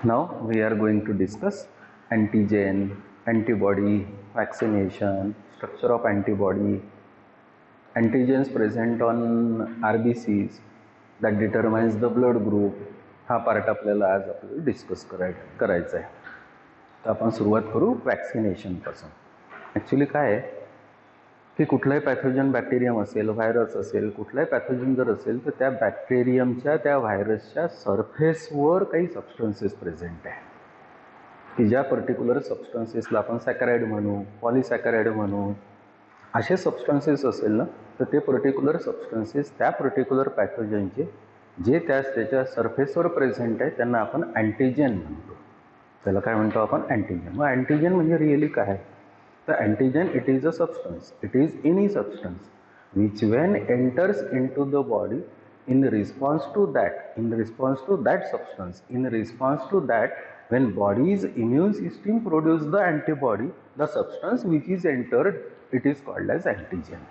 Now we are going to discuss antigen, antibody, vaccination, structure of antibody, antigens present on RBCs that determines the blood group. हा part आपल्याला आज discuss करायचा आहे. तर आपण सुरुवात करू वॅक्सिनेशनपासून. ॲक्च्युली काय आहे की कुठलाही पॅथोजन बॅक्टेरियम असेल, व्हायरस असेल, कुठलाही पॅथोजन जर असेल तर त्या बॅक्टेरियमच्या त्या व्हायरसच्या सरफेसवर काही सबस्टन्सेस प्रेझेंट आहे की ज्या पर्टिक्युलर सबस्टन्सेसला आपण सॅकराइड म्हणू, पॉलिसॅकराइड म्हणू. असे सबस्टन्सेस असेल ना तर ते पर्टिक्युलर सबस्टन्सेस त्या पर्टिक्युलर पॅथोजनचे जे त्याच्या सरफेसवर प्रेझेंट आहे त्यांना आपण अँटीजेन म्हणतो. त्याला काय म्हणतो आपण? अँटीजेन. मग अँटीजेन म्हणजे रिअली काय आहे? तर antigen it is a substance, it is any substance which when enters into the body in response to that substance, in response to that, when body's immune system produce the antibody, the substance which is entered, it is called as antigen.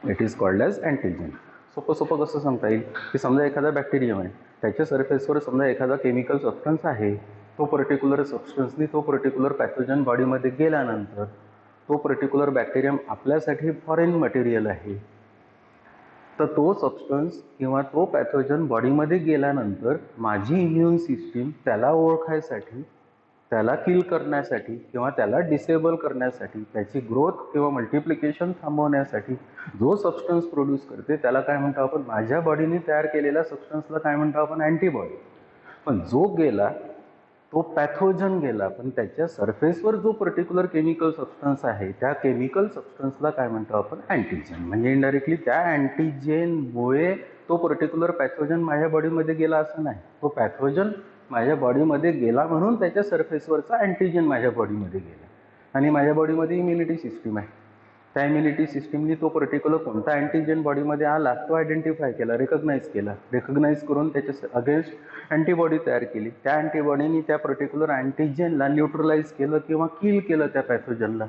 It is called as antigen. सोपं कसं सांगता येईल की समजा एखादा bacterium आहे, त्याच्या सरफेसवर समजा एखादा केमिकल सबस्टन्स आहे. तो पर्टिक्युलर सबस्टन्सनी तो पर्टिक्युलर पॅथोजन बॉडीमध्ये गेल्यानंतर तो पर्टिक्युलर बॅक्टेरियम आपल्यासाठी फॉरेन मटेरियल आहे. तर तो सबस्टन्स किंवा तो पॅथोजन बॉडीमध्ये गेल्यानंतर माझी इम्युन सिस्टीम त्याला ओळखायसाठी, त्याला किल करण्यासाठी किंवा त्याला डिसेबल करण्यासाठी, त्याची ग्रोथ किंवा मल्टिप्लिकेशन थांबवण्यासाठी जो सबस्टन्स प्रोड्यूस करते त्याला काय म्हणतो आपण? माझ्या बॉडीने तयार केलेल्या सबस्टन्सला काय म्हणतो आपण? अँटीबॉडी. पण जो गेला तो पॅथोजन गेला, पण त्याच्या सरफेसवर जो पर्टिक्युलर केमिकल सबस्टन्स आहे त्या केमिकल सबस्टन्सला काय म्हणतो आपण? अँटीजेन. म्हणजे इनडायरेक्टली त्या अँटीजेनमुळे तो पर्टिक्युलर पॅथोजन माझ्या बॉडीमध्ये गेला असं नाही. तो पॅथोजन माझ्या बॉडीमध्ये गेला म्हणून त्याच्या सरफेसवरचा अँटीजेन माझ्या बॉडीमध्ये गेला. आणि माझ्या बॉडीमध्ये इम्युनिटी सिस्टीम आहे. त्या इम्युनिटी सिस्टीमनी तो पर्टिक्युलर कोणता अँटीजेन बॉडीमध्ये आला तो आयडेंटिफाय केला, रेकग्नाइज करून त्याच्या अगेन्स्ट अँटीबॉडी तयार केली. त्या अँटीबॉडीनी त्या पर्टिक्युलर अँटीजेनला न्यूट्रलाइज केलं किंवा किल केलं त्या पॅथोजनला.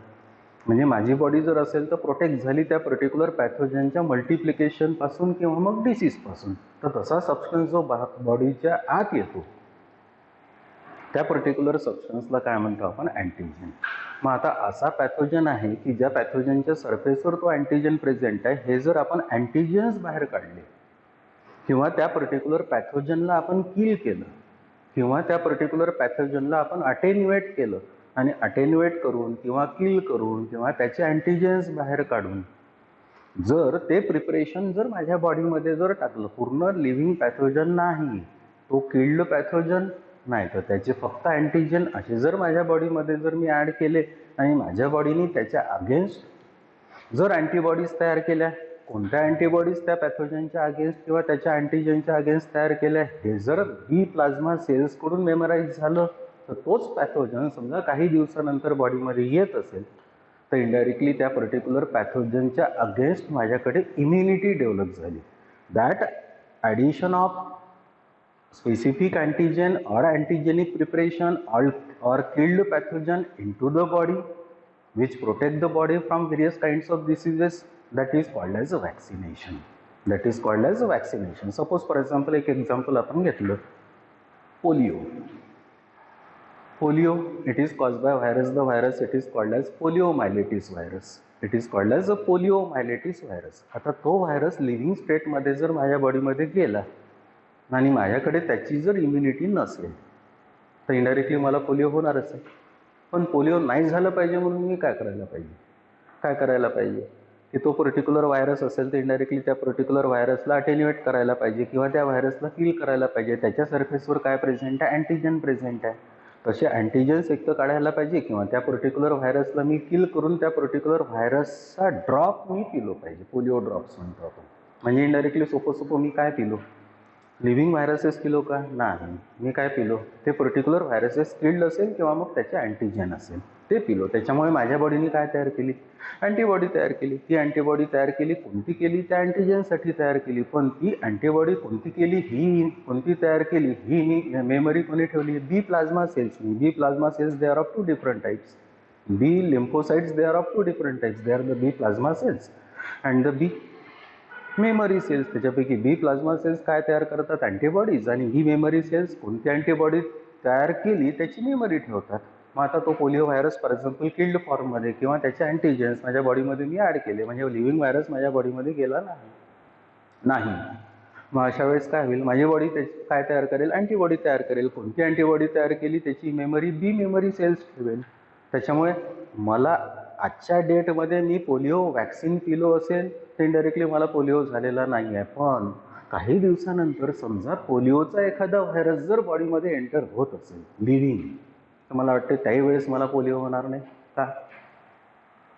म्हणजे माझी बॉडी जर असेल तर प्रोटेक्ट झाली त्या पर्टिक्युलर पॅथोजनच्या मल्टिप्लिकेशनपासून किंवा मग डिसीजपासून. तर तसा सबस्टन्स जो बॉडीच्या आत येतो त्या पर्टिक्युलर सबस्टन्सला काय म्हणतो आपण? अँटीजेन. मग आता असा पॅथोजन आहे की ज्या पॅथोजनच्या सरफेसवर तो अँटीजेन प्रेझेंट आहे, हे जर आपण अँटीजेन्स बाहेर काढले किंवा त्या पर्टिक्युलर पॅथोजनला आपण किल केलं किंवा त्या पर्टिक्युलर पॅथोजनला आपण अटेन्युएट केलं आणि अटेन्युएट करून किंवा किल करून किंवा त्याचे अँटीजेन्स बाहेर काढून जर ते प्रिपरेशन जर माझ्या बॉडीमध्ये जर टाकलं, पूर्ण लिव्हिंग पॅथोजन नाही, तो किल्ड पॅथोजन नाही, तर त्याचे फक्त अँटीजेन असे जर माझ्या बॉडीमध्ये जर मी ॲड केले आणि माझ्या बॉडीने त्याच्या अगेन्स्ट जर अँटीबॉडीज तयार केल्या, कोणत्या अँटीबॉडीज त्या पॅथोजनच्या अगेन्स्ट किंवा त्याच्या अँटीजेनच्या अगेन्स्ट तयार केल्या, हे जर बी प्लाझ्मा सेल्सकडून मेमराईज झालं तर तोच पॅथोजन समजा काही दिवसानंतर बॉडीमध्ये येत असेल तर इनडायरेक्टली त्या पर्टिक्युलर पॅथोजनच्या अगेन्स्ट माझ्याकडे इम्युनिटी डेव्हलप झाली. That addition of specific antigen or antigenic preparation or killed pathogen into the body which protect the body from various kinds of diseases, that is called as a vaccination. That is called as a vaccination. Suppose for example एक example आपण घेतलं, polio. Polio, it is caused by virus. The virus it is called as poliomyelitis virus. It is called as a poliomyelitis virus. आता तो virus living स्टेटमध्ये जर माझ्या बॉडीमध्ये गेला आणि माझ्याकडे त्याची जर इम्युनिटी नसेल तर इनडायरेक्टली मला पोलिओ होणारच आहे. पण पोलिओ नाही झालं पाहिजे म्हणून मी काय करायला पाहिजे की तो पर्टिक्युलर व्हायरस असेल तर इनडायरेक्टली त्या पर्टिक्युलर व्हायरसला अटेन्युएट करायला पाहिजे किंवा त्या व्हायरसला किल करायला पाहिजे. त्याच्या सरफेसवर काय प्रेझेंट आहे? अँटीजन प्रेझेंट आहे. तसे अँटीजन्स एक तर काढायला पाहिजे किंवा त्या पर्टिक्युलर व्हायरसला मी किल करून त्या पर्टिक्युलर व्हायरसचा ड्रॉप मी पिलो पाहिजे. पोलिओ ड्रॉप्स म्हणतो आपण. म्हणजे इनडायरेक्टली सोपं मी काय पिलो? लिव्हिंग व्हायरसेस पिलो का? नाही. मी काय पिलो? ते पर्टिक्युलर व्हायरसेस किल्ड असेल किंवा मग त्याचे अँटीजेन असेल ते पिलो. त्याच्यामुळे माझ्या बॉडीने काय तयार केली? अँटीबॉडी तयार केली. ती अँटीबॉडी तयार केली, कोणती केली? त्या अँटीजेनसाठी तयार केली. पण ती अँटीबॉडी कोणती केली, ही कोणती तयार केली, ही मेमरी कोणी ठेवली? बी प्लाझ्मा सेल्सनी. B plasma cells they are of two different types. B lymphocytes they are of two different types. They are the B plasma cells and the B memory cells. त्याच्यापैकी B plasma cells काय तयार करतात? Antibodies. आणि ही memory cells कोणती antibodies? तयार केली त्याची मेमरी ठेवतात. मग आता तो polio virus for example killed फॉर्ममध्ये किंवा त्याचे अँटीजेन्स माझ्या बॉडीमध्ये मी ॲड केले, म्हणजे लिव्हिंग व्हायरस माझ्या बॉडीमध्ये गेला नाही. मग अशा वेळेस काय होईल, माझी बॉडी त्याची काय तयार करेल, अँटीबॉडी तयार करेल. कोणती अँटीबॉडी तयार केली, त्याची मेमरी बी मेमरी सेल्स ठेवेल. त्याच्यामुळे मला आजच्या डेटमध्ये मी पोलिओ वॅक्सिन पिलो असेल तर इनडायरेक्टली मला पोलिओ झालेला नाही आहे. पण काही दिवसानंतर समजा पोलिओचा एखादा व्हायरस जर बॉडीमध्ये एंटर होत असेल लिव्हिंग, तर मला वाटते त्याही वेळेस मला पोलिओ होणार नाही का?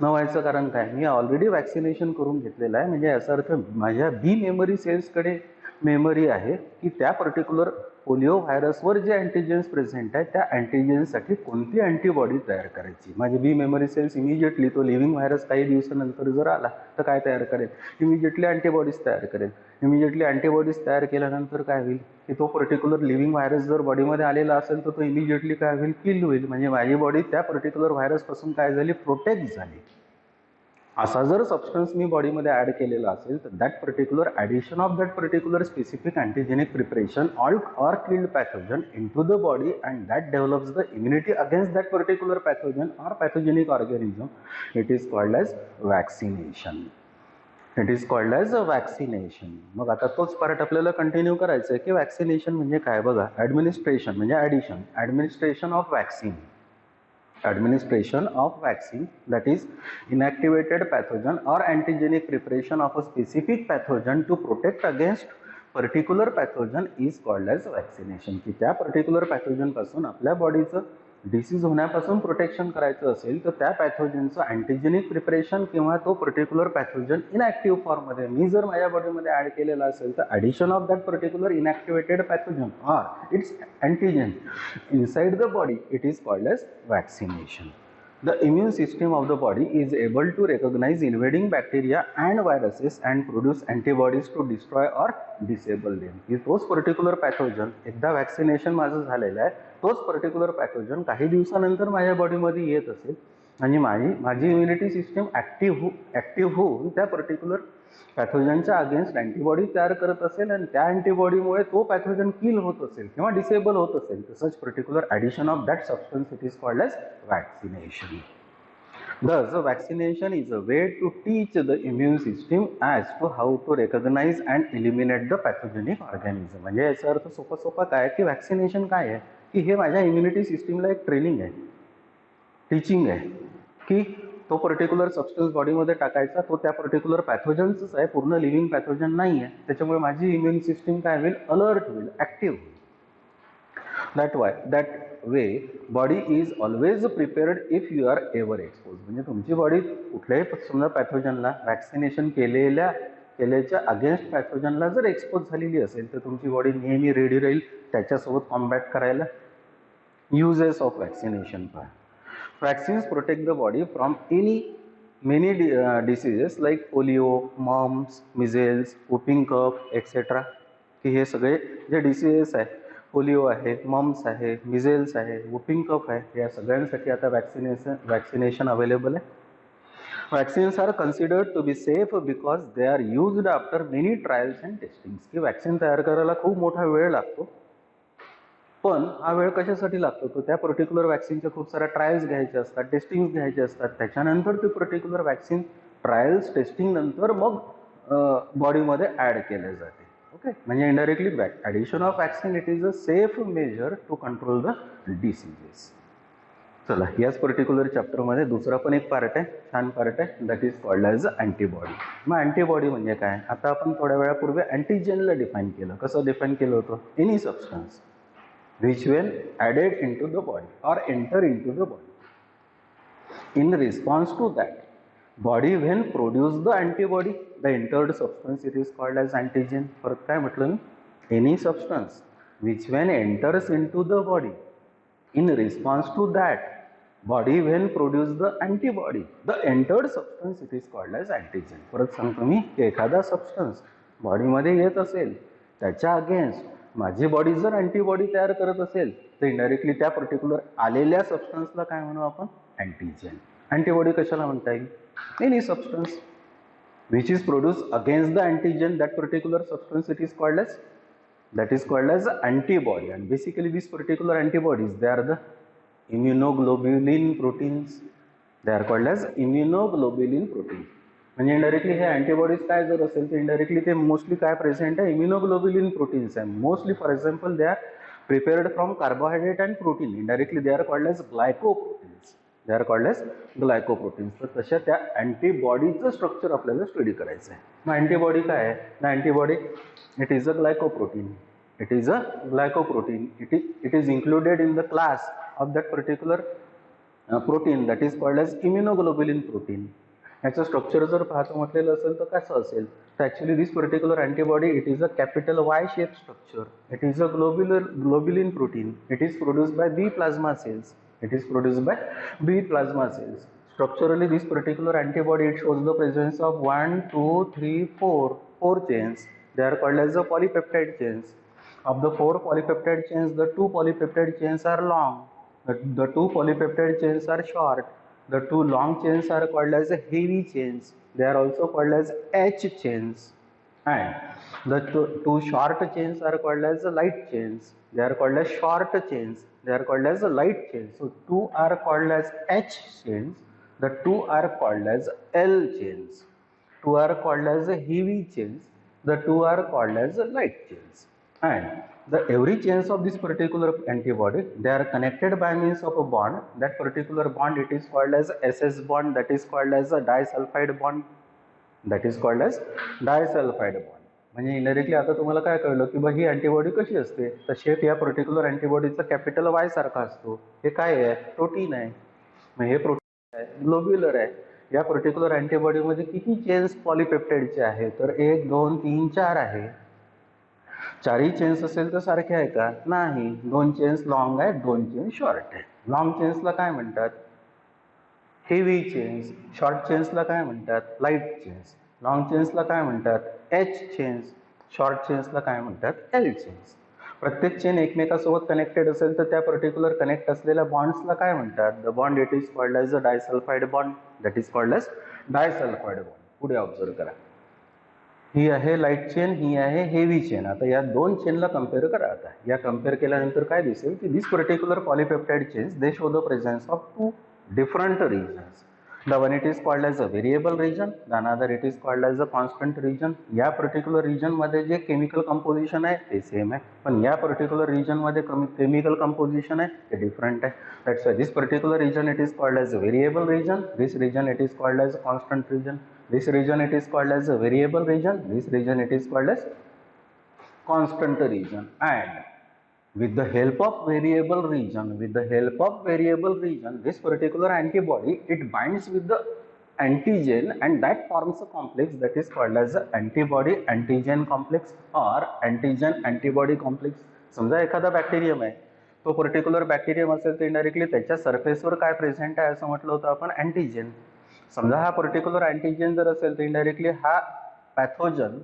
न व्हायचं कारण काय, मी ऑलरेडी वॅक्सिनेशन करून घेतलेलं आहे. म्हणजे याचा अर्थ माझ्या बी मेमरी सेल्सकडे मेमरी आहे की त्या पर्टिक्युलर पोलिओ व्हायरसवर जे अँटीजेन्स प्रेझेंट आहे त्या अँटीजेन्ससाठी कोणती अँटीबॉडी तयार करायची. माझी बी मेमरी सेल्स इमिजिएटली तो लिव्हिंग व्हायरस काही दिवसानंतर जर आला तर काय तयार करेल, इमिजिएटली अँटीबॉडीज तयार करेल. इमिजिएटली अँटीबॉडीज तयार केल्यानंतर काय होईल की तो पर्टिक्युलर लिव्हिंग व्हायरस जर बॉडीमध्ये आलेला असेल तर तो इमिजिएटली काय होईल, किल होईल. म्हणजे माझी बॉडी त्या पर्टिक्युलर व्हायरसपासून काय झाली, प्रोटेक्ट झाली. असा जर सबस्टन्स मी बॉडीमध्ये ॲड केलेला असेल तर that particular addition of that particular specific antigenic preparation or killed pathogen in to the body and that develops the immunity against that particular pathogen or pathogenic organism. It is called as vaccination. It is called as a vaccination. मग आता तोच part आपल्याला continue करायचं आहे की vaccination म्हणजे काय. बघा, ॲडमिनिस्ट्रेशन म्हणजे addition, administration of vaccine. Administration of vaccine, that is inactivated pathogen or antigenic preparation of a specific pathogen to protect against particular pathogen is called as vaccination. की त्या पर्टिक्युलर पॅथोजन पासून आपल्या बॉडीचं disease होण्यापासून protection करायचं असेल तर त्या पॅथोजनचं अँटीजेनिक प्रिपरेशन किंवा तो पर्टिक्युलर पॅथोजन इनॅक्टिव्ह फॉर्ममध्ये मी जर माझ्या बॉडीमध्ये ॲड केलेला असेल तर addition of that particular inactivated pathogen or its antigen inside the body, it is called as vaccination. The immune system of the body is able to recognize invading bacteria and viruses and produce antibodies to destroy or disable them. की तोच particular pathogen एकदा vaccination माझं झालेलं आहे, तोच particular pathogen काही दिवसानंतर माझ्या बॉडीमध्ये येत असेल आणि माझी इम्युनिटी सिस्टम ॲक्टिव्ह होऊन त्या पर्टिक्युलर पॅथोजनच्या अगेन्स्ट अँटीबॉडी तयार करत असेल आणि त्या अँटीबॉडीमुळे तो पॅथोजन किल होत असेल किंवा डिसेबल होत असेल तर such particular addition of that substance it is called as vaccination. Thus, vaccination is a way to teach the immune system as to how to recognize and eliminate the pathogenic organism. म्हणजे याचा अर्थ सोपा काय की vaccination काय आहे की हे माझ्या इम्युनिटी सिस्टीमला एक ट्रेनिंग आहे, टीचिंग आहे की तो पर्टिक्युलर सबस्टन्स बॉडीमध्ये टाकायचा, तो त्या पर्टिक्युलर पॅथोजनच आहे, पूर्ण लिव्हिंग पॅथोजन नाही आहे. त्याच्यामुळे माझी इम्युन सिस्टीम काय होईल, अलर्ट होईल, ॲक्टिव्ह होईल. That way body is always prepared if you are ever expose. म्हणजे तुमची बॉडी कुठल्याही समजा पॅथोजनला वॅक्सिनेशन केल्याच्या अगेन्स्ट पॅथोजनला जर एक्सपोज झालेली असेल तर तुमची बॉडी नेहमी रेडी राहील त्याच्यासोबत कॉम्बॅट करायला. युजेस ऑफ वॅक्सिनेशन पहा. Vaccines protect the body from many diseases like polio, mumps, measles, whooping cough, etc. की हे सगळे जे डिसीजेस आहे, पोलिओ आहे, मम्स आहे, मिझेल्स आहे, वुपिंग कफ आहे, या सगळ्यांसाठी आता वॅक्सिनेशन अवेलेबल आहे. Vaccines are considered to be safe because they are used after many trials and testings. की वॅक्सिन तयार करायला खूप मोठा वेळ लागतो, पण हा वेळ कशासाठी लागतो तर त्या पर्टिक्युलर वॅक्सिनच्या खूप साऱ्या ट्रायल्स घ्यायच्या असतात, टेस्टिंग घ्यायचे असतात. त्याच्यानंतर ते पर्टिक्युलर वॅक्सिन ट्रायल्स टेस्टिंग नंतर मग बॉडीमध्ये ॲड केले जाते. ओके, म्हणजे indirectly addition of vaccine it is a safe measure to control the diseases. चला, याच पर्टिक्युलर चॅप्टरमध्ये दुसरा पण एक पार्ट आहे, छान पार्ट आहे, that is called as antibody. मग अँटीबॉडी म्हणजे काय, आता आपण थोड्या वेळापूर्वी अँटीजेनला डिफाईन केलं. कसं डिफाईन केलं होतं, any substance which when added into the body or enter into the body. In response to that, body when produce the antibody, the entered substance it is called as antigen. परत काय म्हटलं मी, any substance which when enters into the body, in response to that, body when produce the antibody, the entered substance it is called as antigen. परत सांगतो मी की एखादा substance बॉडीमध्ये येत असेल त्याच्या अगेन्स्ट माझी बॉडी जर अँटीबॉडी तयार करत असेल तर इनडायरेक्टली त्या पर्टिक्युलर आलेल्या सबस्टन्सला काय म्हणू आपण, अँटीजेन. अँटीबॉडी कशाला म्हणता येईल, any substance which is produce against the antigen that particular substance it is called as that is called as antibody. And basically these particular antibodies, they are the immunoglobulin proteins. They are called as immunoglobulin proteins. म्हणजे indirectly हे antibodies काय जर असेल तर indirectly ते mostly काय present आहे, immunoglobulin proteins आहे. Mostly for example they are prepared from carbohydrate and protein. Indirectly they are called as glycoproteins. They are called as glycoproteins. तर तशा त्या अँटीबॉडीचं स्ट्रक्चर आपल्याला स्टडी करायचं आहे. मग अँटीबॉडी काय आहे? ना antibody it is a glycoprotein. It is a glycoprotein. It is included in the class of that particular protein that is called as immunoglobulin protein. याचं स्ट्रक्चर जर पाहतो म्हटलेलं असेल तर कसं असेल तर actually this particular antibody it is a capital Y shape structure. It is a globulin protein. It is produced by B plasma cells. It is produced by B plasma cells. Structurally, this particular antibody, it shows the presence of 1, 2, 3, 4 chains. They are called as the polypeptide chains. Of the 4 polypeptide chains, the 2 polypeptide chains are long. The 2 polypeptide chains are short. The 2 long chains are called as heavy chains. They are also called as H chains. And the 2 short chains are called as light chains. They are called as short chains. They are called as light chains. So 2 are called as H chains. The 2 are called as L chains. 2 are called as heavy chains. The 2 are called as light chains. And every chains of this particular antibody, they are connected by means of a bond. That particular bond, it is called as SS bond. That is called as a disulfide bond. That is called as disulfide bond. म्हणजे indirectly आता तुम्हाला काय कळलं की बा ही antibody कशी असते. तर शेप या पर्टिक्युलर अँटीबॉडीचा कॅपिटल वाय सारखा असतो. हे काय आहे? प्रोटीन आहे. मग हे प्रोटीन आहे, ग्लोब्युलर आहे. या पर्टिक्युलर अँटीबॉडीमध्ये किती चेन्स पॉलिपेप्टाइडचे आहे? तर 1, 2, 3, 4 आहे. 4ही चेन्स असेल तर सारखे आहे का? नाही. 2 चेन्स लॉंग आहेत, 2 चेन्स शॉर्ट आहे. लॉंग चेन्सला काय म्हणतात? Heavy chains. शॉर्ट चेन्सला काय म्हणतात? Light chains. लॉंग चेन्सला काय म्हणतात? H chains. शॉर्ट चेन्सला काय म्हणतात? L chains. प्रत्येक चेन एकमेकासोबत कनेक्टेड असेल तर त्या पर्टिक्युलर कनेक्ट असलेल्या बॉन्ड्सला काय म्हणतात? The bond it is called as a disulphide bond. That is called as disulphide bond. पुढे ऑब्झर्व करा. ही आहे लाईट चेन, ही आहे हेवी चेन. आता या 2 चेनला कम्पेअर करा. आता या कम्पेअर केल्यानंतर काय दिसेल की this particular polypeptide chains they show the presence of 2 different regions. The one it is called as a variable region, the another it is called as a constant region. या particular region मध्ये जे chemical composition आहे ते same आहे, पण या particular region मध्ये chemical composition आहे ते डिफरंट आहे. That's why this particular region it is called as a variable region. This region it is called as a constant region. This region it is called as a variable region. This region it is called as constant region. And with the help of variable region, this particular antibody, it binds with the antigen and that forms a complex that is called as antibody antigen complex or antigen antibody complex. समजा एखादा bacterium आहे, तो particular bacterium असेल तर indirectly त्याच्या सरफेसवर काय present आहे असं म्हटलं होतं आपण? अँटीजेन. समजा हा पर्टिक्युलर अँटीजेन जर असेल तर इनडायरेक्टली हा पॅथोजन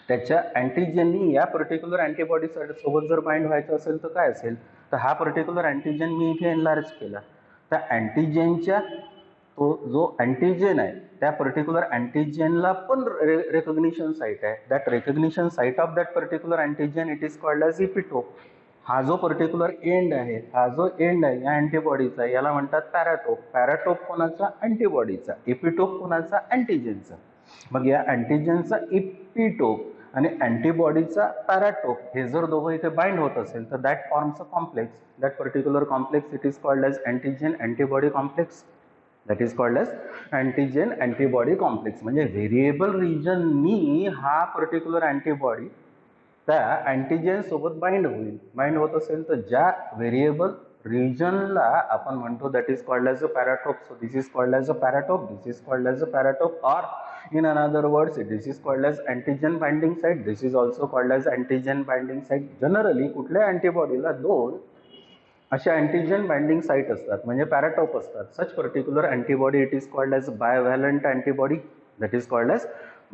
त्याच्या अँटीजेननी या पर्टिक्युलर अँटीबॉडी सोबत जर बाइंड व्हायचं असेल तर काय असेल? तर हा पर्टिक्युलर अँटीजेन मी इथे एनलार्ज केला. त्या अँटीजेनच्या तो जो अँटीजेन आहे त्या पर्टिक्युलर अँटीजेनला पण रेकग्निशन साईट आहे. That recognition site of that particular antigen it is called as epitope. हा जो पर्टिक्युलर एंड आहे, हा जो एंड आहे या अँटीबॉडीचा याला म्हणतात पॅराटोप. पॅराटोप कोणाचा? अँटीबॉडीचा. इपिटोप कोणाचा? अँटीजेनचा. मग या अँटीजेनचा इपिटोप आणि अँटीबॉडीचा पॅराटोप हे जर दोघं इथे बाइंड होत असेल तर that forms a complex. That particular complex it is called as antigen antibody complex. That is called as antigen antibody complex. म्हणजे व्हेरिएबल रिजननी हा पर्टिक्युलर अँटीबॉडी त्या अँटीजेन सोबत बाइंड होईल. बाइंड होत असेल तर ज्या व्हेरिएबल रिजनला आपण म्हणतो that is called as a paratope. So this is called as a paratope. This is called as a paratope or in another words this is called as antigen binding site. This is also called as antigen binding site. Generally कुठल्या अँटीबॉडीला 2 अशा antigen binding site असतात म्हणजे paratope असतात. Such particular antibody it is called as bivalent antibody. That is called as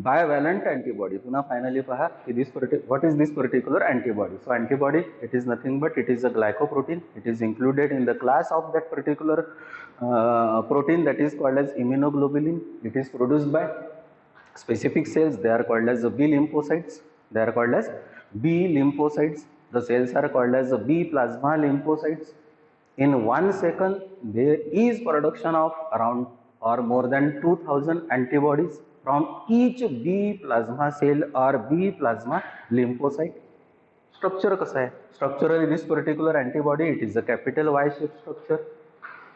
bivalent antibody. पुन्हा finally पहा की what is this particular antibody. So antibody it is nothing but it is a glycoprotein. It is included in the class of that particular protein that is called as immunoglobulin. It is produced by specific cells. They are called as B lymphocytes. They are called as B lymphocytes. The cells are called as B plasma lymphocytes. In 1 second, there is production of around or more than 2000 antibodies from each B plasma cell or B plasma lymphocyte. Structure कसा आहे? Structurally, this particular antibody, it is a capital Y-shaped structure.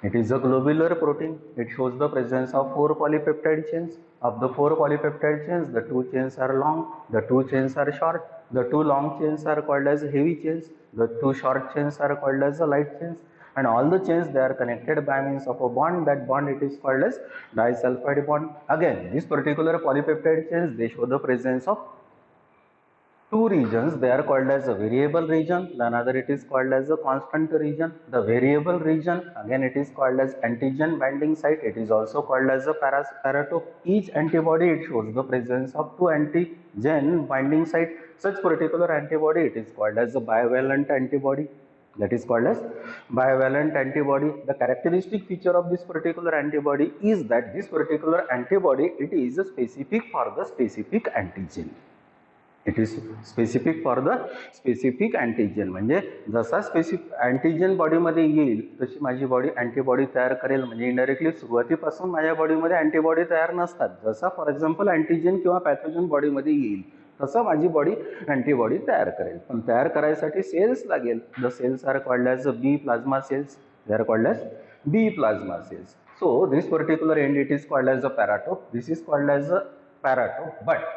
It is a globular protein. It shows the presence of 4 polypeptide chains. Of the 4 polypeptide chains, the 2 chains are long, the 2 chains are short. The 2 long chains are called as heavy chains. The 2 short chains are called as the light chains. And all the chains, they are connected by means of a bond. That bond, it is called as disulfide bond. Again, this particular polypeptide chains, they show the presence of 2 regions. They are called as a variable region, another it is called as a constant region. The variable region, again it is called as antigen binding site, it is also called as a paratope. Each antibody, it shows the presence of 2 antigen binding site. Such particular antibody, it is called as a bivalent antibody. That is called as bivalent antibody. The characteristic feature of this particular antibody is that this particular antibody, it is specific for the specific antigen. It is specific for the specific antigen. म्हणजे जसा specific antigen बॉडीमध्ये येईल तशी माझी body antibody तयार करेल. म्हणजे indirectly सुरुवातीपासून माझ्या बॉडीमध्ये अँटीबॉडी तयार नसतात. जसा फॉर एक्झाम्पल अँटीजन किंवा पॅथोजन बॉडीमध्ये येईल तसं माझी बॉडी अँटीबॉडी तयार करेल. पण तयार करायसाठी सेल्स लागेल. The cells are called as B plasma cells. They are called as B plasma cells. So this particular end it is called as a paratope. This is called as a paratope. But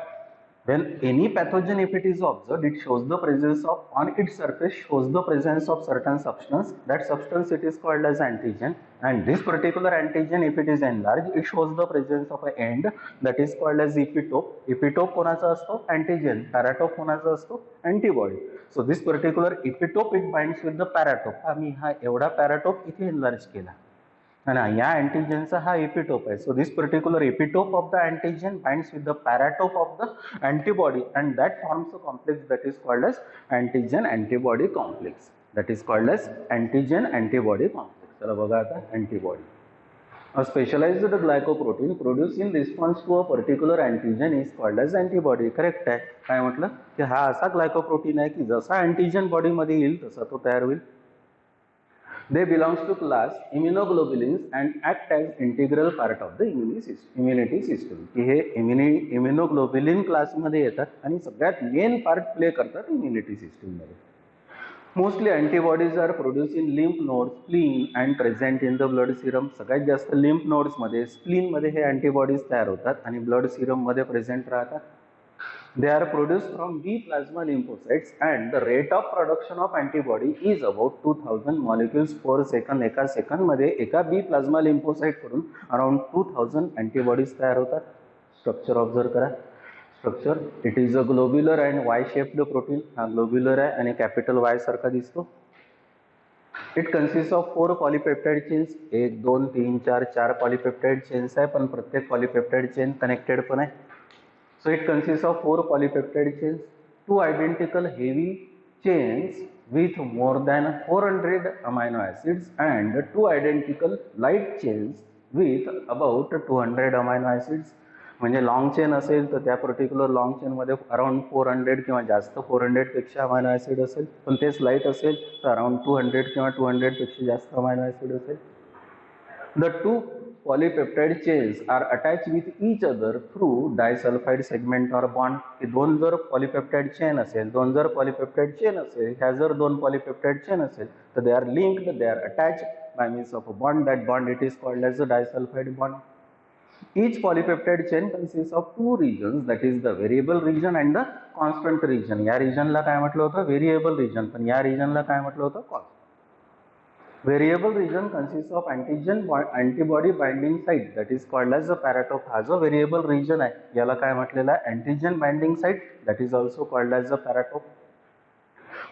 when any pathogen, if it is observed, it shows the presence of, on its surface shows the presence of certain substance. That substance, it is called as antigen, and this particular antigen, if it is enlarged, it shows the presence of an end, that is called as epitope. Epitope कोणाचा असतो? Antigen. Paratope कोणाचा असतो? Antibody. So this particular epitope, it binds with the paratope. आम्ही हा एवढा paratope इथे enlarge केला आणि या अँटीजनचा हा एपिटोप आहे. So this particular epitope of the antigen binds with the paratope of the antibody and that forms a complex that is called as antigen antibody complex. That is called as antigen antibody complex. चला बघा आता antibody. A specialized glycoprotein produced in response to a particular antigen is called as antibody. Correct आहे. काय म्हटलं की हा असा glycoprotein आहे की जसा अँटीजन बॉडीमध्ये येईल तसा तो तयार होईल. They belongs to class immunoglobulins and act as integral part of the immunity system. की हे इम्युनोग्लोबुलिन क्लासमध्ये येतात आणि सगळ्यात मेन पार्ट प्ले करतात इम्युनिटी सिस्टममध्ये. Mostly antibodies are produce in lymph nodes, spleen and present in the blood serum. सगळ्यात जास्त लिम्फ नोड्समध्ये, स्प्लीनमध्ये हे अँटीबॉडीज तयार होतात आणि ब्लड सिरममध्ये प्रेझेंट राहतात. They are produced from B plasma lymphocytes and the rate of production of antibody is about 2000 molecules per second. एका second मध्ये एका B plasma lymphocyte कडून अराउंड 2000 antibodies तयार होतात. स्ट्रक्चर ऑब्झर्व करा. Structure, it is a globular and Y shaped protein. हा globular आहे आणि कॅपिटल वाय सारखा दिसतो. It consist of 4 polypeptide chains. 1 2 3 4 4 polypeptide chains आहे, पण प्रत्येक पॉलीपेप्टाइड चेन कनेक्टेड पण आहे. So it consists of 4 polypeptide chains, 2 identical heavy chains with more than 400 amino acids and 2 identical light chains with about 200 amino acids. म्हणजे long chain असेल तर त्या particular long चेनमध्ये around 400 किंवा जास्त 400 पेक्षा अमायनो ॲसिड असेल, पण तेच लाईट असेल तर अराउंड 200 किंवा 200 पेक्षा जास्त अमायनो ॲसिड असेल. The 2 polypeptide chains are attached with each other through disulfide segment or bond. की दोन जर पॉलीपेप्टाइड चेन असेल, ह्या जर 2 पॉलीपेप्टाइड चेन असेल तर they are linked, they are attached by means of a bond. That bond, it is called as a disulfide bond. Each polypeptide chain consists of 2 regions, that is the variable region and the constant region. या रिजनला काय म्हटलं होतं? Variable region. पण या रिजनला काय म्हटलं होतं? Constant. Variable region consists of antibody binding site, that is called as a paratope. हा जो variable region आहे याला काय म्हटलेलं आहे? Antigen binding site, that is also called as a paratope.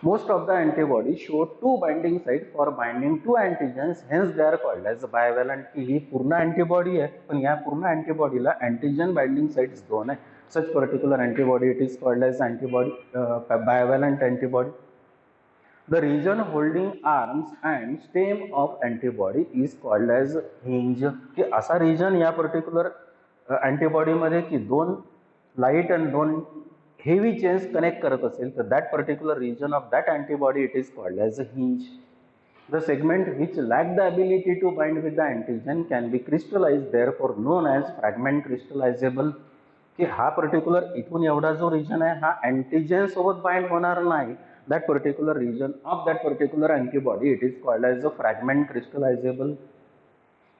Most of the antibodies show 2 binding sites for binding 2 antigens, hence they are called as bivalent. ही पूर्ण antibody आहे, पण या पूर्ण antibody ला antigen binding sites 2 आहे. Such particular antibody, it is called as bivalent antibody. The region holding arms and stem of antibody is called as hinge. की असा region या पर्टिक्युलर antibody मध्ये की 2 लाईट आणि 2 heavy chains connect करत असेल तर that particular region of that antibody it is called as a hinge. The segment which lack the ability to bind with the antigen can be crystallized, therefore known as fragment crystallizable. की हा particular इथून एवढा जो region आहे हा antigen सोबत bind होणार नाही, that particular region of that particular antibody it is called as a fragment crystallizable.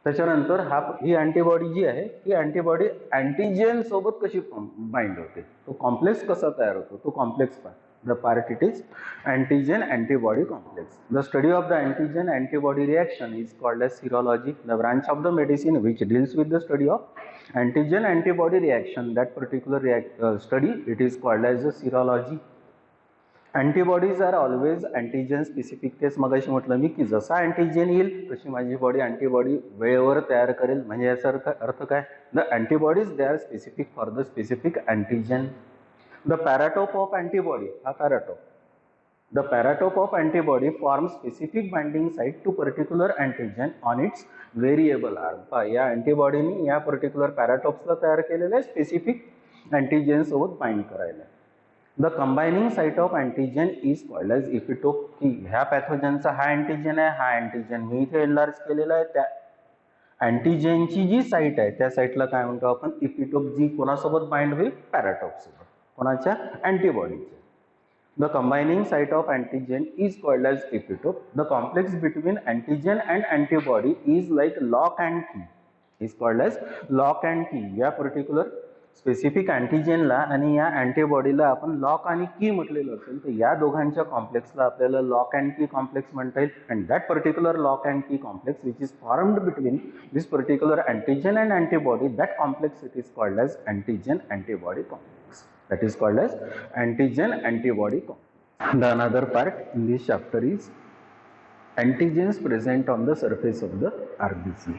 त्याच्यानंतर ही अँटीबॉडी जी आहे ही अँटीबॉडी अँटीजेन सोबत कशी बाइंड होते, तो कॉम्प्लेक्स कसा तयार होतो, तो complex part. The part it is antigen antibody complex. The study of the antigen antibody reaction is called as serology. The branch of the medicine which deals with the study of antigen antibody reaction, that particular study it is called as a serology. Antibodies are always antigen specific. तेच मगाशी म्हटलं मी की जसा antigen येईल तशी माझी body antibody वेळेवर तयार करेल. म्हणजे याचा अर्थ काय, the antibodies they are specific for the specific antigen. The paratope of antibody, हा paratope, the paratope of antibody form specific binding site to particular antigen on its variable arm. या अँटीबॉडीनी या पर्टिक्युलर पॅराटोप्सला तयार केलेलं आहे स्पेसिफिक अँटीजन सोबत bind करायला. The combining site of antigen is called as epitope. की ह्या पॅथोजनचा हा अँटीजन आहे, हा अँटीजन मी इथे एनलार्ज केलेला आहे, त्या अँटीजनची जी साईट आहे त्या साईटला काय म्हणतो आपण, इपिटोप. जी कोणासोबत बाइंड होईल, पॅराटोप सोबत, कोणाच्या, अँटीबॉडीच्या. The combining site of antigen is called as epitope. The complex between antigen and antibody is like lock and key, is called as lock and key. या पर्टिक्युलर स्पेसिफिक अँटीजेनला आणि या अँटीबॉडीला आपण लॉक आणि की म्हटलेलं असेल तर या दोघांच्या कॉम्प्लेक्सला आपल्याला लॉक अँड की कॉम्प्लेक्स म्हणता येईल. And that particular lock and key complex which is formed between this particular antigen and antibody, that complex it is called as antigen antibody complex. That is called as antigen antibody complex. The another part in this chapter is antigens present on the surface of the RBC.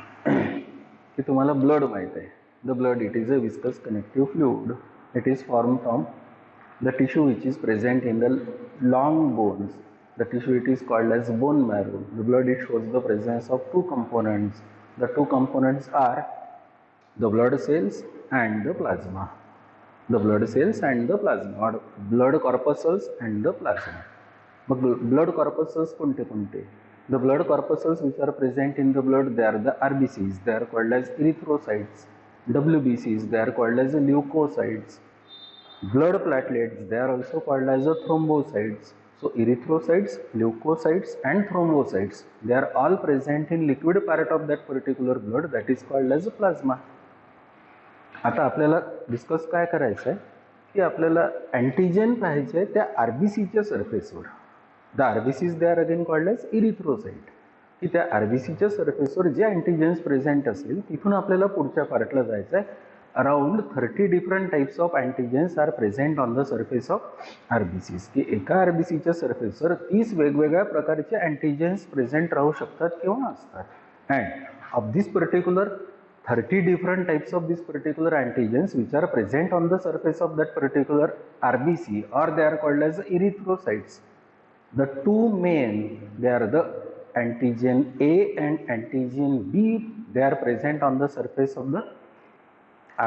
की तुम्हाला blood माहित आहे. The blood, it is a viscous connective fluid. It is formed from the tissue which is present in the long bones. The tissue it is called as bone marrow. The blood it shows the presence of two components. The two components are the blood cells and the plasma. The blood cells and the plasma, or blood corpuscles and the plasma. But blood corpuscles कोणते कोणते? The blood corpuscles which are present in the blood, they are the RBCs, they are called as erythrocytes. WBCs, they are called as leukocytes. Blood platelets, they are also called as thrombocytes. So erythrocytes, leukocytes and thrombocytes, they are all present in liquid part of that particular blood, that is called as plasma. आता आपल्याला discuss काय करायचं आहे की आपल्याला antigen पाहायचे आहे त्या आरबीसीच्या सरफेसवर. The RBCs they are again called as erythrocyte. की त्या आरबीसीच्या सरफेसवर जे अँटीजेन्स प्रेझेंट असेल तिथून आपल्याला पुढच्या पार्टला जायचं आहे. Around 30 different types of antigens are present on the surface of RBCs. की एका आरबीसीच्या सरफेसवर 30 वेगवेगळ्या प्रकारचे अँटीजेन्स प्रेझेंट राहू शकतात किंवा असतात. And of this particular 30 different types of this particular antigens which are present on the surface of that particular RBC, or they are called as erythrocytes. The two main, they are the antigen A and antigen B, they are present on the surface of the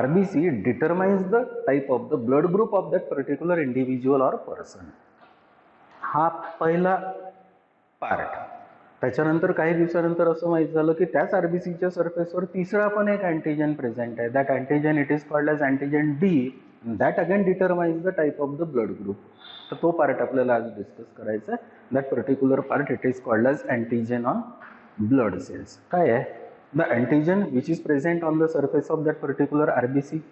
RBC, determines the type of the blood group of that particular individual or person. हा पहिला part. त्याच्यानंतर काही दिवसानंतर असं माहीत झालं की त्याच आरबीसीच्या सरफेसवर तिसरा पण एक अँटीजन प्रेझेंट आहे. That antigen it is called as antigen D. That again determines the type of the blood group. तर तो पार्ट आपल्याला आज डिस्कस करायचा आहे. That particular part it is called as antigen on blood cells. काय आहे, the antigen which is present on the surface of that particular RBC,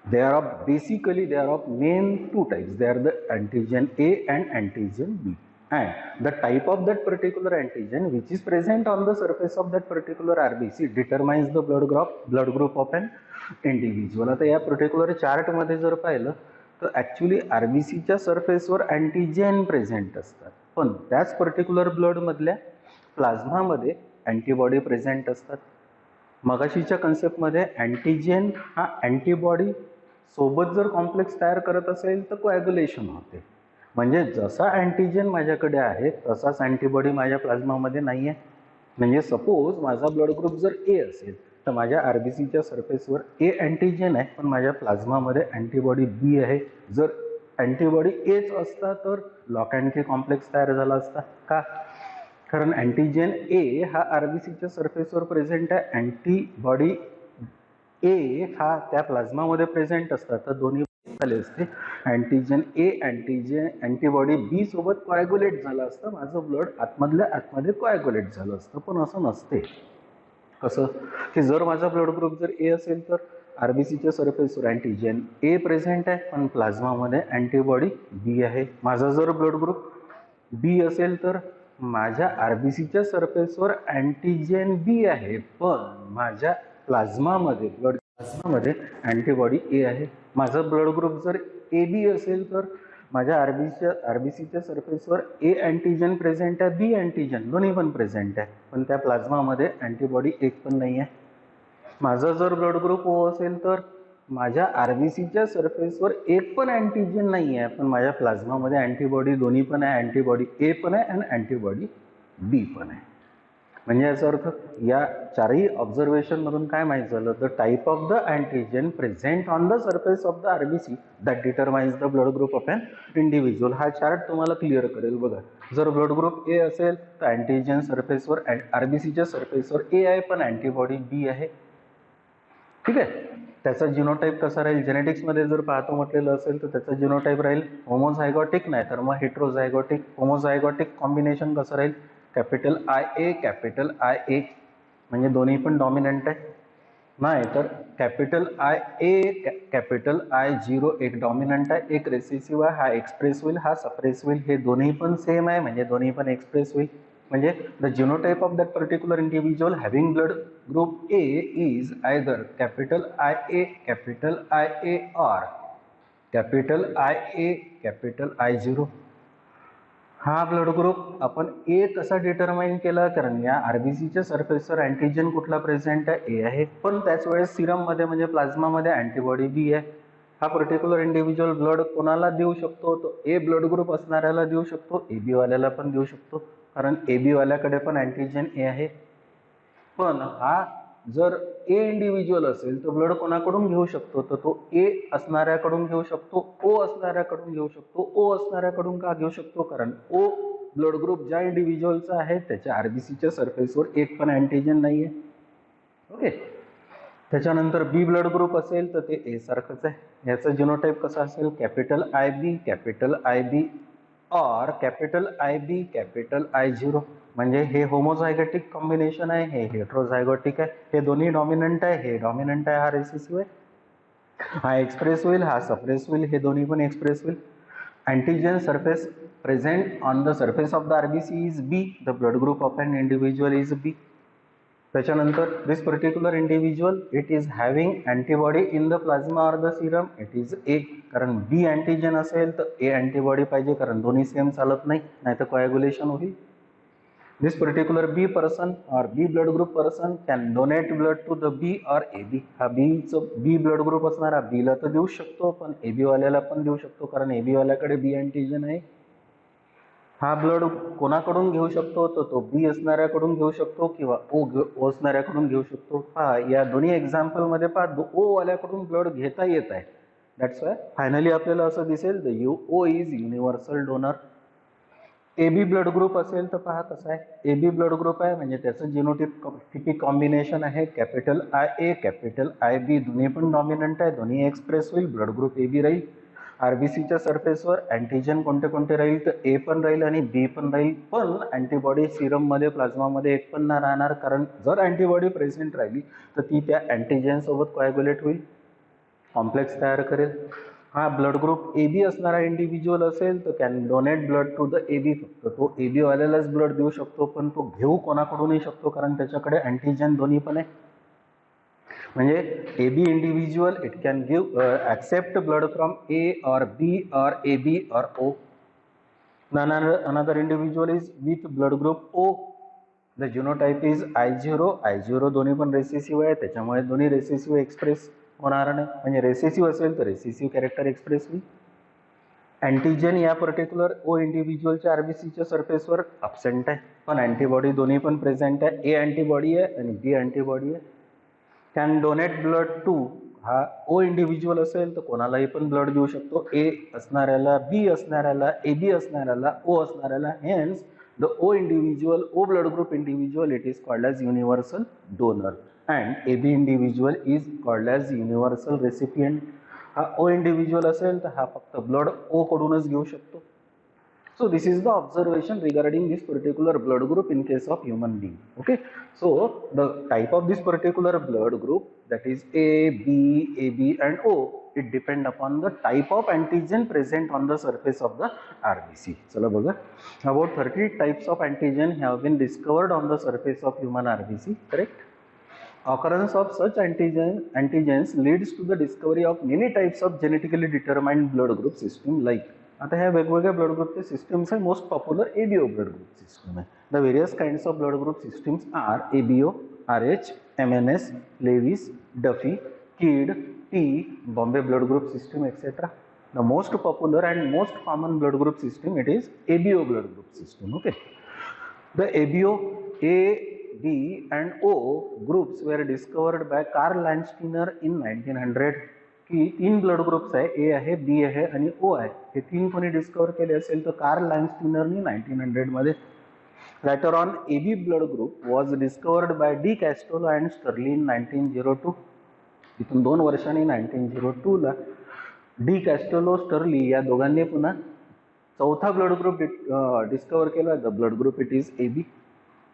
they are of basically they are of main two types. They are the antigen A and antigen B. And the type of that particular antigen which is present on the surface of that particular RBC determines the blood group of an individual. आता या particular chart मध्ये जर पाहिलं तर actually आरबीसीच्या सरफेसवर antigen present असतात, पण त्याच पर्टिक्युलर ब्लड मधल्या प्लाझ्मामध्ये अँटीबॉडी प्रेझेंट असतात. मगाशीच्या कन्सेप्टमध्ये अँटीजेन हा अँटीबॉडी सोबत जर कॉम्प्लेक्स तयार करत असेल तर कोॲग्युलेशन होते. म्हणजे जसा अँटीजेन माझ्याकडे आहे तसाच अँटीबॉडी माझ्या प्लाझ्मामध्ये नाही आहे. म्हणजे सपोज माझा ब्लड ग्रुप जर ए असेल तर माझ्या आरबीसीच्या सरफेसवर ए अँटीजेन आहे पण माझ्या प्लाझ्मामध्ये अँटीबॉडी बी आहे. जर अँटीबॉडी एच असता तर लॉक अँड की कॉम्प्लेक्स तयार झाला असता. का? कारण अँटीजेन ए हा आरबीसीच्या सरफेसवर प्रेझेंट आहे, अँटीबॉडी ए हा त्या प्लाझ्मामध्ये प्रेझेंट असतात, तर दोन्ही झाले असते. अँटीजेन ए अँटीबॉडी बी सोबत कोॲग्युलेट झालं असतं, माझं ब्लड आतमधल्या आतमध्ये कोॲग्युलेट झालं असतं. पण असं नसते. कसं की जर माझा ब्लड ग्रुप जर ए असेल तर आरबीसीच्या सरफेसवर अँटीजेन ए प्रेझेंट आहे पण प्लाझ्मामध्ये अँटीबॉडी बी आहे. माझा जर ब्लड ग्रुप बी असेल तर माझ्या आरबीसीच्या सरफेसवर अँटीजेन बी आहे पण माझ्या प्लाझ्मामध्ये प्लाझ्मामध्ये अँटीबॉडी ए आहे. माझा ब्लड ग्रुप जर ए बी असेल तर माझ्या आरबीसीच्या सरफेसवर ए अँटीजन प्रेझेंट आहे, बी अँटीजन दोन्ही पण प्रेझेंट आहे पण त्या प्लाझ्मामध्ये अँटीबॉडी एक पण नाही आहे. माझा जर ब्लड ग्रुप ओ असेल तर माझ्या आरबीसीच्या सरफेसवर एक पण अँटीजन नाही आहे पण माझ्या प्लाझ्मामध्ये अँटीबॉडी दोन्ही पण आहे, अँटीबॉडी ए पण आहे आणि अँटीबॉडी बी पण आहे. म्हणजे याचा अर्थ या चारही ऑब्झर्वेशनमधून काय माहीत झालं, the type of the antigen present on the surface of the RBC that determines the blood group of an individual. हा चार्ट तुम्हाला क्लिअर करेल. बघा, जर ब्लड ग्रुप ए असेल तर अँटीजन सरफेसवर आरबीसीच्या सरफेसवर ए आहे पण अँटीबॉडी बी आहे. ठीक आहे. त्याचा जिनोटाईप कसा राहील, जेनेटिक्समध्ये जर पाहतो म्हटलेलं असेल तर त्याचा जिनोटाईप राहील होमोझायगॉटिक, नाही तर मग हेट्रोझायगॉटिक. होमोझायगॉटिक कॉम्बिनेशन कसं राहील, capital I A capital I A, म्हणजे दोन्ही पण डॉमिनंट आहे. नाही तर capital I A capital I zero एक डॉमिनंट आहे, एक रेसेसिव्ह आहे, हा एक्सप्रेस होईल, हा सप्रेस होईल. हे दोन्ही पण सेम आहे म्हणजे दोन्ही पण एक्सप्रेस होईल. म्हणजे the genotype of that particular individual having blood group A is either capital I A capital I A or capital I A capital I zero. हा ब्लड ग्रुप आपण ए कसा डिटरमाइन केला, कारण या आरबीसीच्या सरफेसवर अँटीजन कुठला प्रेझेंट आहे, ए आहे, पण त्याच वेळेस सिरममध्ये म्हणजे प्लाझ्मामध्ये अँटीबॉडी बी आहे. हा पर्टिक्युलर इंडिव्हिज्युअल ब्लड कोणाला देऊ शकतो, तो ए ब्लड ग्रुप असणाऱ्याला देऊ शकतो, ए बी वाल्याला पण देऊ शकतो, कारण ए बी वाल्याकडे पण अँटीजन ए आहे. पण हा जर ए इंडिव्हिज्युअल असेल तर ब्लड कोणाकडून घेऊ शकतो, तर तो ए असणाऱ्याकडून घेऊ शकतो, ओ असणाऱ्याकडून घेऊ शकतो. ओ असणाऱ्याकडून का घेऊ शकतो, कारण ओ ब्लड ग्रुप ज्या इंडिव्हिज्युअलचा आहे त्याच्या आरबीसीच्या सरफेसवर एक पण अँटीजन नाही आहे. ओके. त्याच्यानंतर बी ब्लड ग्रुप असेल तर ते ए सारखंच आहे. याचा जिनोटाईप कसा असेल, capital I B or capital I B capital I zero. म्हणजे हे होमोझायगॉटिक कॉम्बिनेशन आहे, हे हेट्रोझायगॉटिक आहे. हे दोन्ही डॉमिनंट आहे, हे डॉमिनंट आहे, हा रेसेसिव्ह आहे, हा एक्सप्रेस होईल, हा सप्रेस होईल, हे दोन्ही पण एक्सप्रेस होईल. Antigen surface present on the surface of the RBC is B, the blood group of an individual is B. त्याच्यानंतर this particular individual it is having antibody in the plasma or the serum, it is A. कारण B antigen असेल तर ए antibody पाहिजे, कारण दोन्ही same चालत नाही, नाहीतर कोॲग्युलेशन होईल. दिस particular B person or B blood group person can donate blood to the B or A बी. हा बी ब्लड ग्रुप असणारा बीला तर देऊ शकतो पण ए बी वाल्याला पण देऊ शकतो, कारण ए बी वाल्याकडे बी अँटीजन आहे. हा ब्लड कोणाकडून घेऊ शकतो, तर तो बी असणाऱ्याकडून घेऊ शकतो किंवा ओ असणाऱ्याकडून घेऊ शकतो. पहा या दोन्ही एक्झाम्पलमध्ये पहा ओ वाल्याकडून ब्लड घेता येत आहे. दॅट्स वाय फायनली आपल्याला असं दिसेल the O is universal donor. A B blood group असेल तर पहा कसं आहे, ए बी ब्लड ग्रुप आहे म्हणजे त्याचं जिनोटिपिक कॉम्बिनेशन आहे capital I A capital I B. दोन्ही पण डॉमिनंट आहे, दोन्ही एक्सप्रेस होईल, ब्लड ग्रुप ए बी राहील. आरबीसीच्या सरफेसवर अँटीजन कोणते कोणते राहील, तर ए पण राहील आणि बी पण राहील, पण अँटीबॉडी सिरममध्ये प्लाझ्मामध्ये एक पण नाही राहणार, कारण जर अँटीबॉडी प्रेझेंट राहिली तर ती त्या अँटीजन सोबत कोॲग्युलेट होईल, कॉम्प्लेक्स तयार करेल. हा ब्लड ग्रुप ए बी असणारा इंडिव्हिज्युअल असेल तर can donate blood to the A B. फक्त तो ए बी वाल्यालाच ब्लड देऊ शकतो, पण तो घेऊ कोणाकडूनही शकतो कारण त्याच्याकडे अँटीजन दोन्ही पण आहे. म्हणजे A B individual it can give accept blood from A or B or A B or O. Another individual is with blood group O. The genotype is I zero दोन्ही पण रेसेसिव्ह आहे, त्याच्यामुळे दोन्ही recessive express होणार नाही. म्हणजे recessive असेल तर रेसेसिव्ह कॅरेक्टर एक्सप्रेस होईल. अँटीजन या पर्टिक्युलर ओ इंडिव्हिज्युअलच्या आरबीसीच्या सरफेसवर अब्सेंट आहे, पण अँटीबॉडी दोन्ही पण प्रेझेंट आहे. ए अँटीबॉडी आहे आणि बी अँटीबॉडी आहे. कॅन डोनेट ब्लड टू, हा ओ इंडिव्हिज्युअल असेल तर कोणालाही पण ब्लड देऊ शकतो, ए असणाऱ्याला, बी असणाऱ्याला, ए बी असणाऱ्याला, ओ असणाऱ्याला. Hence the O individual, O blood group individual, it is called as universal donor and A B individual is called as universal recipient. हा ओ इंडिव्हिज्युअल असेल तर हा फक्त ब्लड ओ कडूनच घेऊ शकतो. So this is the observation regarding this particular blood group in case of human being. Okay, so the type of this particular blood group, that is A, B, AB and O, it depend upon the type of antigen present on the surface of the RBC. चला बघा, about 30 types of antigen have been discovered on the surface of human RBC, correct? Occurrence of such antigens leads to the discovery of many types of genetically determined blood group system. Like आता ह्या वेगवेगळ्या blood ग्रुपचे systems आहे. Most popular ABO blood group system आहे. The various kinds of blood group systems are ABO, Rh, MNS, Lewis, Duffy, Kidd, T, Bombay blood group system etcetera. The most popular and most common blood group system, it is ABO blood group system. Okay, the ABO, A, B and O groups were discovered by Karl Landsteiner in 1900. की 3 blood groups आहे, ए आहे, बी आहे आणि ओ आहे. हे 3 कोणी डिस्कवर केले असेल तर कार्ल लँडस्टीनरनी 1900 मध्ये. Later on AB blood group was discovered by de Castello and Sturli in 1902. इथून 2 वर्षांनी 1902 ला डी कॅस्टोलो, स्टर्ली या दोघांनी पुन्हा चौथा ब्लड ग्रुप डिस्कवर केला. The blood group it is AB.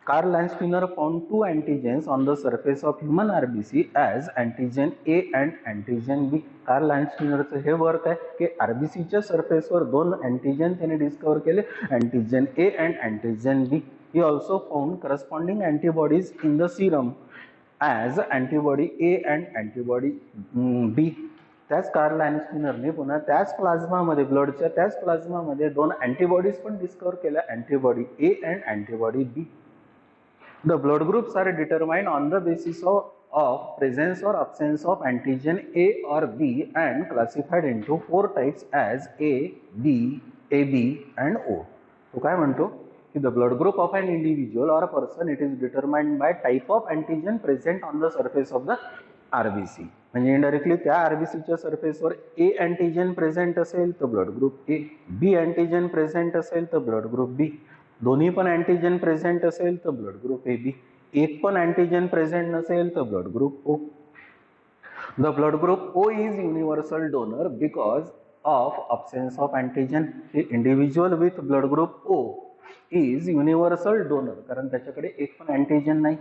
Karl Landsteiner found 2 antigens on the surface of human RBC as antigen A and antigen B. Karl लँडस्टीनरचं हे वर्क आहे की आरबीसीच्या सरफेसवर 2 अँटीजन त्याने डिस्कवर केले, antigen A and antigen B. He also found corresponding antibodies in the serum as antibody A and antibody B. त्याच Karl लँडस्टीनरने पुन्हा त्याच प्लाझ्मामध्ये, ब्लडच्या त्याच प्लाझ्मामध्ये 2 अँटीबॉडीज पण डिस्कवर केल्या, antibody A and antibody B. The blood groups are determined on the basis of presence or absence of antigen A or B and classified into 4 types as A, B, AB and O. तो काय म्हणतो की the blood group of an individual or a person, it is determined by type of antigen present on the surface of the RBC. म्हणजे indirectly त्या आरबीसीच्या सरफेसवर A antigen present असेल तर blood group A, B antigen present असेल तर blood group बी, दोन्ही पण अँटीजन प्रेझेंट असेल तर ब्लड ग्रुप ए बी, एक पण अँटीजन प्रेझेंट नसेल तर blood group O. The blood group O is universal donor because of absence of antigen. Individual with blood group O is universal donor, कारण त्याच्याकडे एक पण अँटीजन नाही.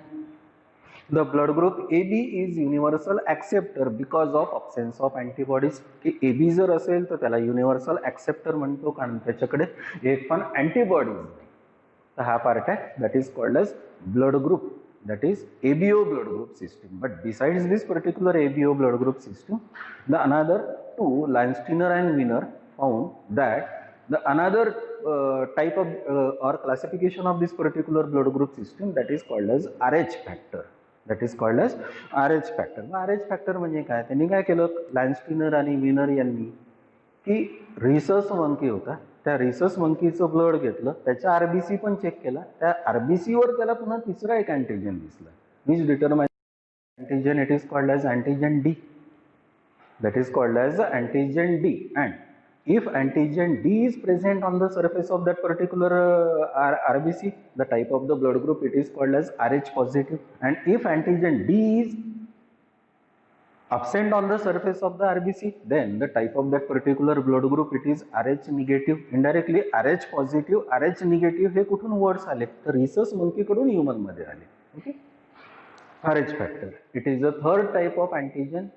The blood group A B is universal acceptor because of absence of antibodies. की A B जर असेल तर त्याला युनिव्हर्सल ॲक्सेप्टर म्हणतो कारण त्याच्याकडे एक पण अँटीबॉडीज नाही. तर हा पार्ट आहे, that is called as blood group, that is ABO blood group system. But besides this particular ABO blood group system, the another 2, Landsteiner and Wiener, found that the another type of or classification of this particular blood group system, that is called as RH factor. That is called as RH factor. RH factor म्हणजे काय, त्यांनी काय केलं, लँडस्टीनर आणि winner यांनी की rhesus monkey होता, त्या रिसस मंकीचं ब्लड घेतलं, त्याच्या आरबीसी पण चेक केला, त्या आरबीसीवर त्याला पुन्हा तिसरा एक अँटीजन दिसला, which determine antigen, it is called as antigen D. That is called as antigen D. And if antigen D is present on the surface of that particular RBC, the type of the blood group, it is called as Rh positive. And if antigen D is absent on the surface of the RBC, then the type of that particular blood group, it is Rh negative. Indirectly Rh positive, Rh negative हे कुठून words आले तर rhesus monkey कडून human मध्ये आले. Okay, RH factor, it is the third type of antigen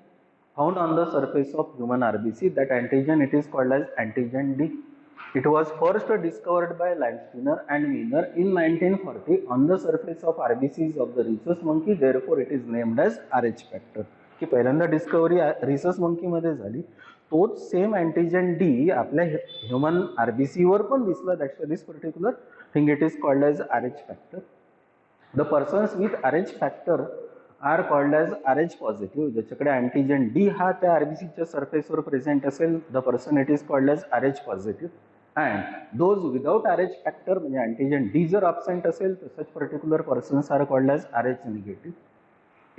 found on the surface of human RBC. That antigen, it is called as antigen D. It was first discovered by Landsteiner and Wiener in 1940 on the surface of RBCs of the rhesus monkey. Therefore, it is named as RH factor. की पहिल्यांदा discovery rhesus monkey मध्ये झाली, तोच same antigen D आपल्या human RBC वर पण दिसला. That's this particular thing, it is called as RH factor. The persons with RH factor are called as RH positive. ज्याच्याकडे अँटीजन डी हा त्या आरबीसीच्या सरफेसवर प्रेझेंट असेल, the person it is called as RH positive. And those without RH factor म्हणजे antigen D जर absent असेल तर such particular persons are called as RH negative.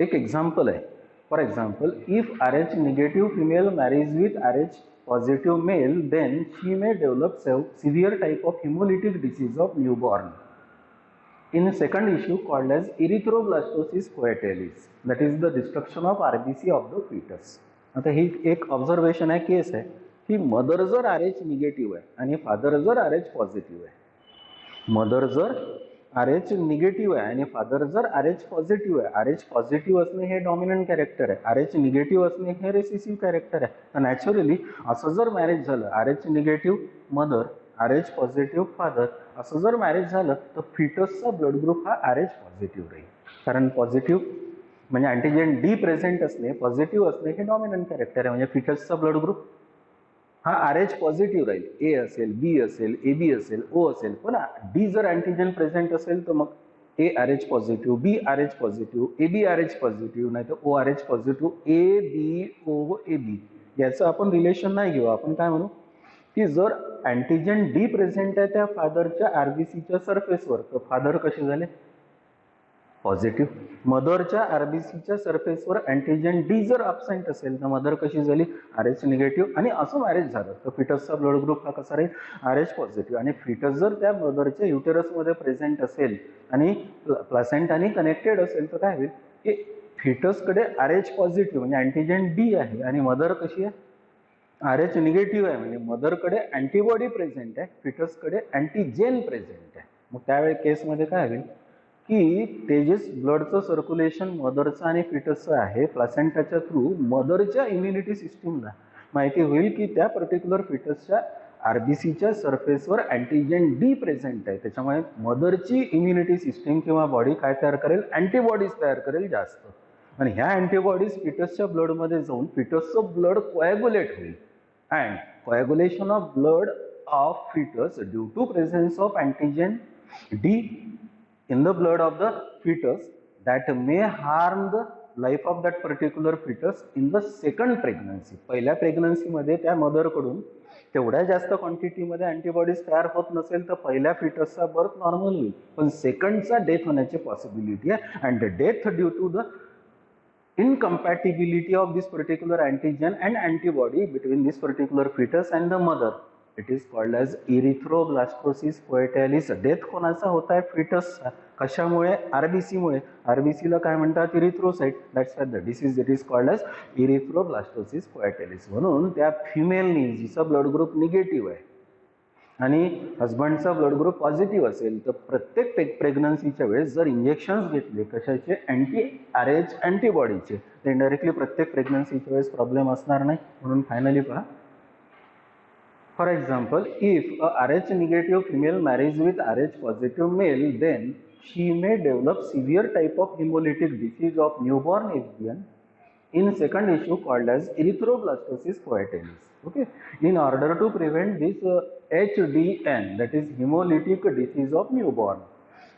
एक एक्झाम्पल आहे For example, if Rh negative female marries with Rh positive male, then she may develop severe type of hemolytic disease of newborn. In second issue called as erythroblastosis coetelis, that is the destruction of RBC of the fetus. आता ही एक observation आहे, केस आहे की mother जर RH negative आहे आणि father जर RH positive आहे, मदर जर RH निगेटिव्ह आहे आणि फादर जर RH पॉझिटिव्ह आहे, RH पॉझिटिव्ह असणे हे डॉमिनंट कॅरेक्टर आहे, RH निगेटिव्ह असणे हे रेसिसिव्ह कॅरेक्टर आहे. तर नॅचरली असं जर मॅरेज झालं, RH negative mother, RH positive father, असं जर मॅरेज झालं तर फिटसचा ब्लड ग्रुप हा RH पॉझिटिव्ह राहील. कारण पॉझिटिव्ह म्हणजे अँटीजेन डी प्रेझेंट असणे, पॉझिटिव्ह असणे हे डॉमिनंट कॅरेक्टर आहे. म्हणजे फिटसचा ब्लड ग्रुप हा RH पॉझिटिव्ह राहील. ए असेल, बी असेल, AB असेल, O असेल. पण डी जर अँटीजेन प्रेझेंट असेल तर मग ARH positive, BRH positive, ABRH positive, नाही तर ORH पॉझिटिव्ह, ABOAB. याचं आपण रिलेशन नाही घेऊ. आपण काय म्हणू की जर अँटीजेन डी प्रेझेंट आहे त्या फादरच्या RBCच्या सरफेसवर, तर फादर कसे झाले? पॉझिटिव्ह. मदरच्या RBCच्या सरफेसवर अँटीजेन डी जर अब्सेंट असेल तर मदर कशी झाली? RH negative. आणि असं मॅरेज झालं तर फिटसचा ब्लड ग्रुप हा कसा राहील? RH positive. आणि फिटस जर त्या मदरच्या युटेरसमध्ये प्रेझेंट असेल आणि प्लासेंटाने कनेक्टेड असेल तर काय होईल की फिटसकडे RH पॉझिटिव्ह म्हणजे अँटीजेन डी आहे आणि मदर कशी आहे? RH निगेटिव्ह आहे. म्हणजे मदरकडे अँटीबॉडी प्रेझेंट आहे, फिटसकडे अँटीजेन प्रेझेंट आहे. मग त्यावेळी केसमध्ये काय होईल की ते जे ब्लडचं सर्क्युलेशन मदरचं आणि फिटसचं आहे, प्लासेंटाच्या थ्रू मदरच्या इम्युनिटी सिस्टीमला माहिती होईल की त्या पर्टिक्युलर फिटसच्या RBCच्या सरफेसवर अँटीजेन डी प्रेझेंट आहे. त्याच्यामुळे मदरची इम्युनिटी सिस्टीम किंवा बॉडी काय तयार करेल? अँटीबॉडीज तयार करेल जास्त. आणि ह्या अँटीबॉडीज फिटसच्या ब्लडमध्ये जाऊन फिटसचं ब्लड कोॲग्युलेट होईल. And coagulation of blood of fetus due to presence of antigen D in the blood of the fetus that may harm the life of that particular fetus in the second pregnancy. पहिल्या प्रेग्नन्सीमध्ये त्या मदरकडून तेवढ्या जास्त क्वांटिटीमध्ये antibodies तयार होत नसेल तर पहिल्या फिटसचा बर्थ नॉर्मल होईल, पण सेकंडचा डेथ होण्याची पॉसिबिलिटी आहे. And death due to the incompatibility of this particular antigen and antibody between this particular fetus and the mother, it is called as erythroblastosis coetelis. Death कोणाचा होत आहे? फिटसचा. कशामुळे? RBC मुळे. RBC ला काय म्हणतात? Erythrocyte. That's why the disease it is called as erythroblastosis fetalis. म्हणून त्या फिमेलनी जिचा ब्लड ग्रुप निगेटिव्ह आहे आणि हजबंडचा ब्लड ग्रुप पॉझिटिव्ह असेल तर प्रत्येक प्रेग्नन्सीच्या वेळेस जर इंजेक्शन्स घेतले कशाचे? RH अँटीबॉडीचे, तर इनडायरेक्टली प्रत्येक प्रेग्नन्सीच्या वेळेस प्रॉब्लेम असणार नाही. म्हणून फायनली पहा, for example, if a RH negative female marries with RH positive male, then she may develop severe type of haemolytic disease of newborn एसबियन in second issue called as erythroblastosis coetelis. Okay, in order to prevent this HDN, that is hemolytic disease of newborn,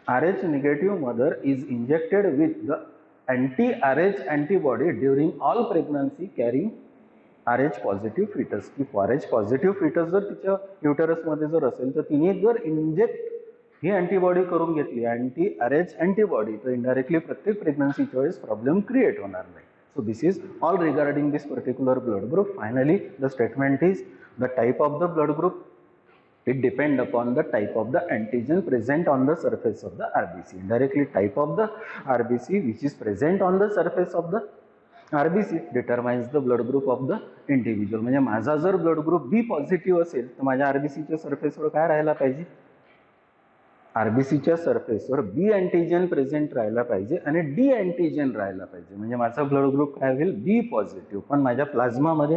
RH negative mother is injected with the anti-RH antibody during all pregnancy carrying RH positive fetus. If RH positive fetus जर तिच्या uterus मध्ये जर असेल तर तिने जर inject ही antibody करून घेतली anti-RH अँटीबॉडी, तर इनडायरेक्टली प्रत्येक प्रेग्नन्सीच्या वेळेस प्रॉब्लेम क्रिएट होणार नाही. So this is all regarding this particular blood group. Finally, the statement is the type of the blood group, it depend upon the type of the antigen present on the surface of the RBC. Directly type of the RBC which is present on the surface of the RBC determines the blood group of the individual. म्हणजे माझा जर blood group B positive असेल तर माझ्या RBCच्या सरफेसवर काय राहायला पाहिजे? RBCच्या सरफेसवर B अँटीजेन प्रेझेंट राहायला पाहिजे आणि D अँटीजेन राहायला पाहिजे. म्हणजे माझा ब्लड ग्रुप काय होईल? B positive. पण माझ्या प्लाझ्मामध्ये